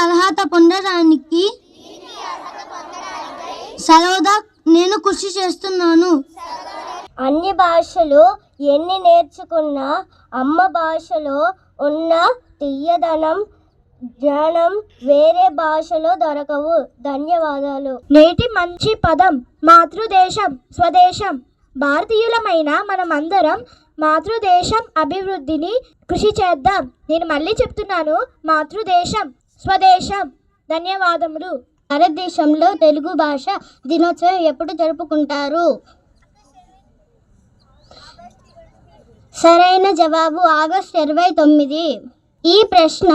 అర్హత పొందడానికి సర్వదా నేను కృషి చేస్తున్నాను. అన్ని భాషలు ఎన్ని నేర్చుకున్నా అమ్మ భాషలో ఉన్న తీయదనం, జ్ఞానం వేరే భాషలో దొరకవు. ధన్యవాదాలు. నేటి మంచి పదం మాతృదేశం, స్వదేశం. భారతీయులమైన మనమందరం మాతృదేశం అభివృద్ధిని కృషి చేద్దాం. నేను మళ్ళీ చెప్తున్నాను, మాతృదేశం, స్వదేశం. ధన్యవాదములు. భారతదేశంలో తెలుగు భాష దినోత్సవం ఎప్పుడు జరుపుకుంటారు? సరైన జవాబు ఆగస్టు 29. ఈ ప్రశ్న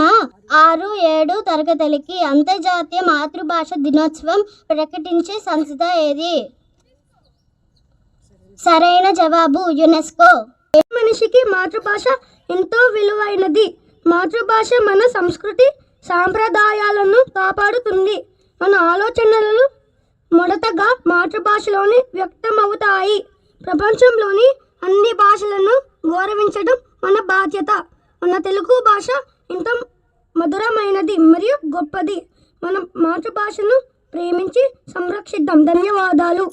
6, 7 తరగతులకి అంతర్జాతీయ మాతృభాష దినోత్సవం ప్రకటించే సంస్థ ఏది? సరైన జవాబు యునెస్కో. మనిషికి మాతృభాష ఎంతో విలువైనది. మాతృభాష మన సంస్కృతి సాంప్రదాయాలను కాపాడుతుంది. మన ఆలోచనలు మొదటగా మాతృభాషలోనే వ్యక్తమవుతాయి. ప్రపంచంలోని అన్ని భాషలను గౌరవించడం మన బాధ్యత. మన తెలుగు భాష ఎంతో మధురమైనది మరియు గొప్పది. మన మాతృభాషను ప్రేమించి సంరక్షిద్దాం. ధన్యవాదాలు.